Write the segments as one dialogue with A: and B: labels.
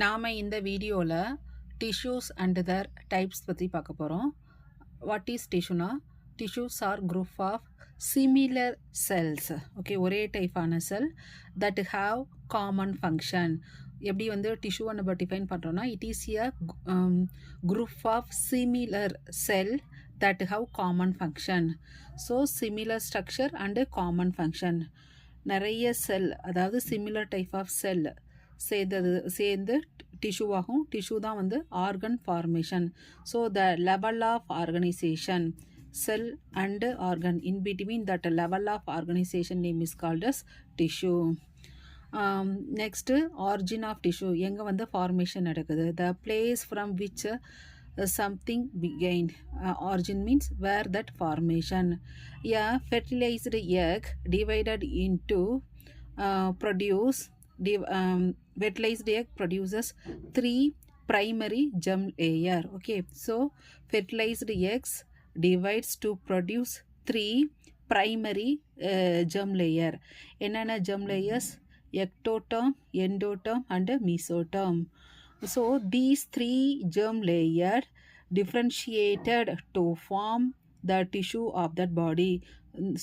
A: நாம் இந்த வீடியோவில் டிஷ்யூஸ் அண்ட் தர் டைப்ஸ் பற்றி பார்க்க போகிறோம். வாட் இஸ் டிஷ்யூனா, tissues are group of similar cells. Okay, ஒரே டைப்பான cell that have common function. எப்படி வந்து டிஷ்யூவை நம்ம டிஃபைன் பண்ணுறோன்னா, it is a group of similar cell that have common function. So similar structure and common function. நிறைய cell, அதாவது similar type of cell சேர்ந்து டிஷ்யூ ஆகும். டிஷ்யூ தான் வந்து organ formation. So the level of organisation, cell and organ, in between that level of organisation name is called as tissue. Next origin of tissue, எங்கே வந்து formation நடக்குது. The place from which something began. Origin means where that formation. A fertilized egg divided into fertilized egg produces 3 primary germ layer. Okay, so fertilized eggs divides to produce 3 primary germ layer. என்னென்ன germ layers? Ectoderm, endoderm and mesoderm. So these 3 germ layer differentiated to form the tissue of that body.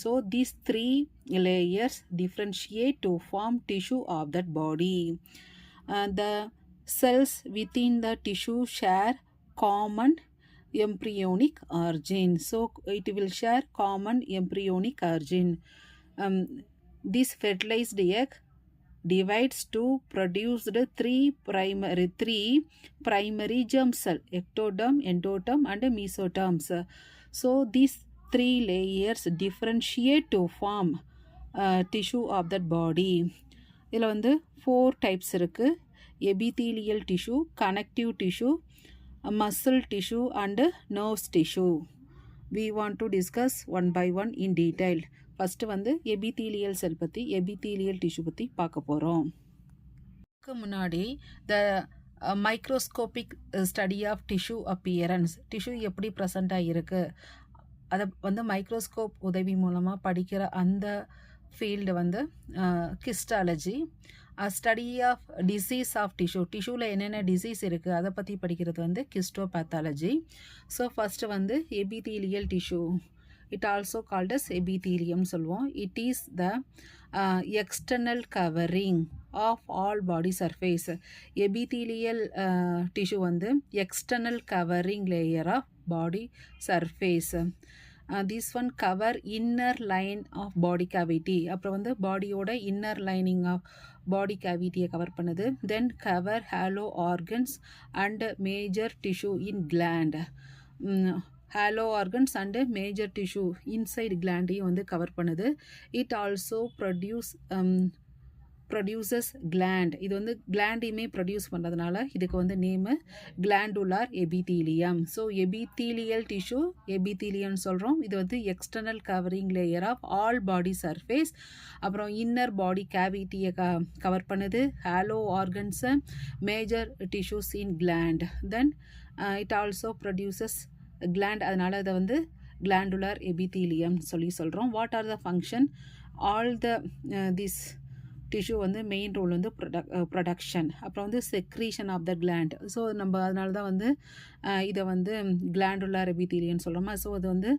A: So these 3 layers differentiate to form tissue of that body. The cells within the tissue share common embryonic origin. So it will share common embryonic origin. This fertilized egg divides to produce the 3 primary germ cell, ectoderm, endoderm and mesoderms. So these 3 layers differentiate to form tissue of that body. இதில் வந்து 4 types இருக்கு. epithelial tissue, connective tissue, muscle tissue and nerves tissue. We want to discuss one by one in detail. First வந்து epithelial cell பற்றி, epithelial tissue பற்றி பார்க்க போகிறோம். இதுக்கு முன்னாடி the microscopic study of tissue appearance, tissue எப்படி ப்ரெசண்ட்டாக இருக்குது அதை வந்து மைக்ரோஸ்கோப் உதவி மூலமாக படிக்கிற அந்த ஃபீல்டு வந்து histology. Study of disease of tissue, டிஷ்யூவில் என்னென்ன டிசீஸ் இருக்குது அதை பற்றி படிக்கிறது வந்து ஹிஸ்டோபேத்தாலஜி. ஸோ ஃபஸ்ட்டு வந்து epithelial tissue, it also called as epithelium சொல்லுவோம். It is the external covering of all body surface. epithelial tissue வந்து external covering layer of body surface. This one cover inner line of body cavity. அப்புறம் வந்து பாடியோட inner lining of body cavity cover பண்ணுது. Then cover hollow organs and major tissue in gland. Hollow organs and major tissue inside கிளாண்டையும் வந்து cover பண்ணுது. It also produces gland, இது வந்து கிளாண்டையுமே produce பண்ணுறதுனால இதுக்கு வந்து name glandular epithelium. So epithelial tissue எபித்தீலியம்னு சொல்கிறோம். இது வந்து external covering layer of all body surface. அப்புறம் இன்னர் பாடி கேவிட்டியை கவர் பண்ணுது. ஹாலோ ஆர்கன்ஸை, major tissues in gland. Then it also produces gland, அதனால் அதை வந்து கிளாண்டுலார் எபித்தீலியம் சொல்கிறோம். What are the function? All the this tissue வந்து மெயின் ரோல் வந்து ப்ரொடக்ஷன், அப்புறம் வந்து secretion of the gland. So நம்ம அதனால தான் வந்து இதை வந்து கிளாண்டுலார் எபித்தீலியம் சொல்கிறோமா. ஸோ அது வந்து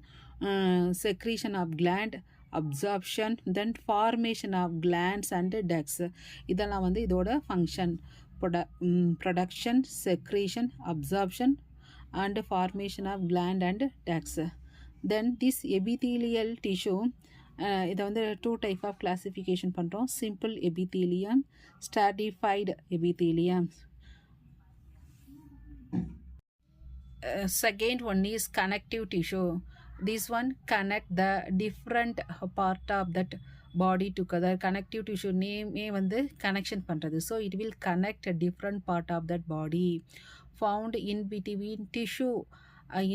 A: secretion of gland, absorption, then formation of glands and ducts, இதெல்லாம் வந்து இதோட function. Production, secretion, absorption and formation of gland and ducts. Then this epithelial tissue, இதை வந்து 2 type of classification பண்ணுறோம். simple epithelium, stratified epithelium. Second one is connective tissue. This one connect the different part of that body together. connective tissue நேமே வந்து connection பண்ணுறது. So it will connect a different part of that body found in between tissue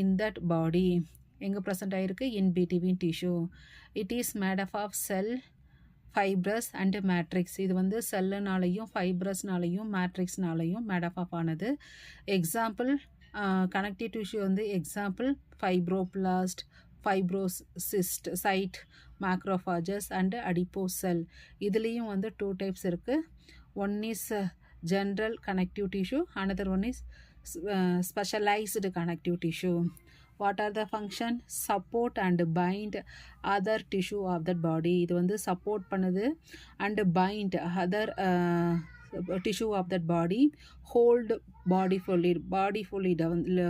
A: in that body. எங்கே present ஆகிருக்கு? in between tissue. it is made up of cell, fibrous and matrix. இது வந்து செல்லுனாலையும் ஃபைப்ரஸ்னாலையும் மேட்ரிக்ஸ்னாலையும் made up ஆனது. Example connective tissue வந்து example fibroblast, fibrocyst site, macrophages and adipose cell. இதுலேயும் வந்து 2 types இருக்குது. One is general connective tissue, another one is specialized connective tissue. What are the function? Support and bind other tissue of that body. இது வந்து support பண்ணுது and bind other tissue of that body. Hold body fluid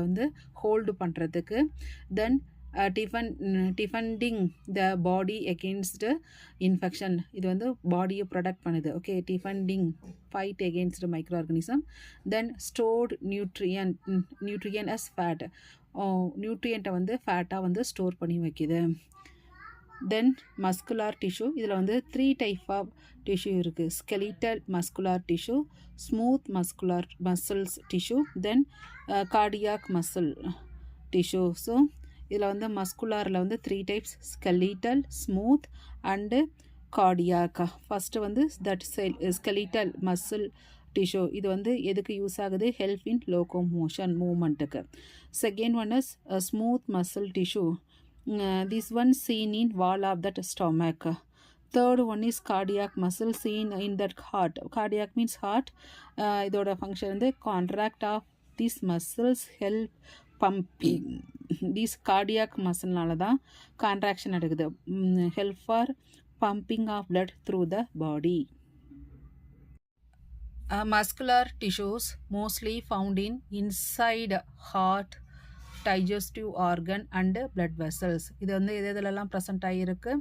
A: வந்து hold பண்ணுறதுக்கு. Then defending the body against infection. இது வந்து பாடியை protect பண்ணுது. Okay, defending, fight against microorganism. Then stored nutrient as fat. நியூட்ரியண்ட்டை வந்து ஃபேட்டாக வந்து ஸ்டோர் பண்ணி வைக்கிது. Then muscular tissue. இதில் வந்து 3 டைப் ஆஃப் டிஷ்யூ இருக்குது. Skeletal muscular tissue, smooth muscles tissue, then cardiac muscle tissue. So இதில் வந்து மஸ்குலாரில் வந்து 3 types: skeletal, smooth and cardiac. First வந்து தட் ஸ்கெலிட்டல் மசில் டிஷ்யூ. இது வந்து எதுக்கு யூஸ் ஆகுது? ஹெல்ப் இன் லோகோமோஷன், மூமெண்ட்டுக்கு. Second one is smooth muscle tissue. This one seen in wall of that stomach. Third one is cardiac muscle seen in that heart. Cardiac means heart. இதோட function வந்து contract of this muscles help pumping. This cardiac மசில்னால தான் contraction நடக்குது. Help for pumping of blood through the body. Muscular tissues mostly found in inside heart, digestive organ and blood vessels. இது வந்து எதெல்லாம் present ஆகிருக்கு?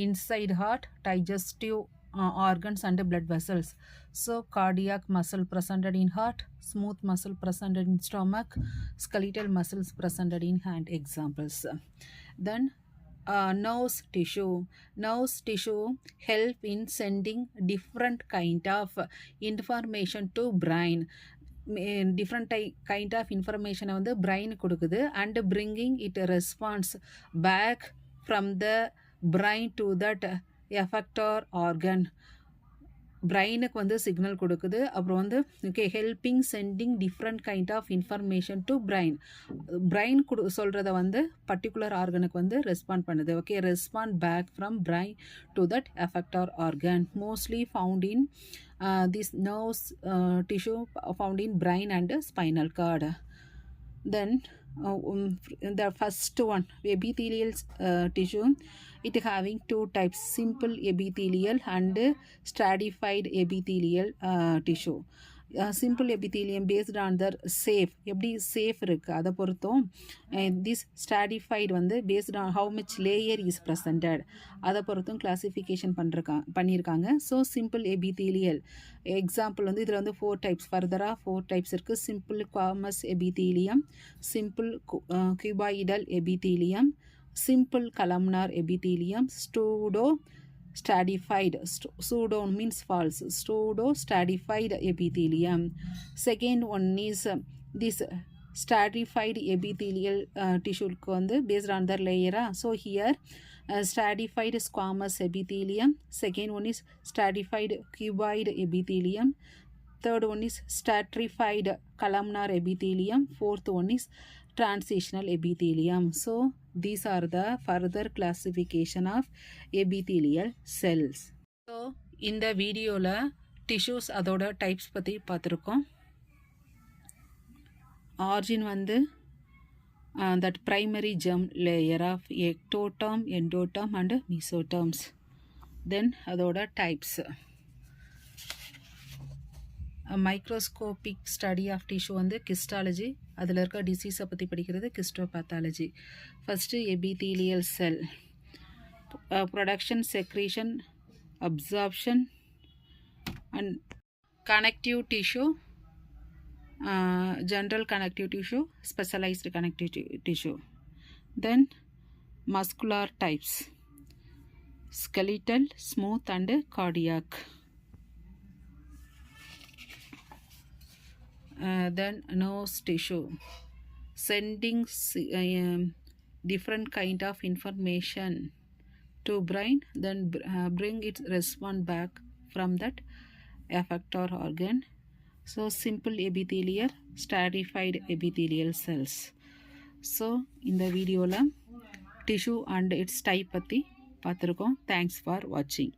A: Inside heart, digestive organs and blood vessels. So cardiac muscle presented in heart, smooth muscle presented in stomach, skeletal muscles presented in hand. Examples. Then nerves tissue help in sending different kind of information to brain. Different kind of information வந்து brain கொடுக்குது and bringing it a response back from the brain to that effector organ. பிரெயினுக்கு வந்து signal கொடுக்குது. அப்புறம் வந்து okay, helping sending different kind of information to brain. Brain சொல்கிறத வந்து particular ஆர்கனுக்கு வந்து ரெஸ்பாண்ட் பண்ணுது. Okay, respond back from brain to that effector organ. Mostly found in this nerves tissue found in brain and spinal cord. Then the first one, epithelial tissue. It having 2 types: simple epithelial and stratified epithelial tissue. Simple epithelium based on their safe, எப்படி safe இருக்குது அதை பொறுத்தும். this stratified வந்து based on how much layer is presented அதை பொறுத்தும் classification பண்ணியிருக்காங்க. So simple epithelial example வந்து இதில் வந்து 4 டைப்ஸ், ஃபர்தராக 4 டைப்ஸ் இருக்குது. Simple squamous epithelium, simple cuboidal epithelium, simple columnar epithelium, pseudo stratified, pseudo means false, pseudo stratified epithelium. Second one is this stratified epithelial tissue வந்து based on their layer. So here stratified squamous epithelium, second one is stratified cuboid epithelium, third one is stratified columnar epithelium, fourth one is transitional epithelium. So these are the further classification of epithelial cells. So இந்த வீடியோல tissues அதோட types பற்றி பார்த்துருக்கோம். Origin வந்து that primary germ layer of ectoderm, endoderm and mesoderms. Then அதோட types. Microscopic study of tissue வந்து histology, அதில் இருக்க டிசீஸை பற்றி படிக்கிறது histopathology. First epithelial cell, production, secretion, absorption and connective tissue, general connective tissue, specialized connective tissue. Then muscular types: skeletal, smooth and cardiac. Then nerve tissue, sending different kind of information to brain, then bring its response back from that effector organ. So simple epithelial, stratified epithelial cells. So இந்த வீடியோவில் tissue and its type பற்றி பார்த்துருக்கோம். Thanks for watching.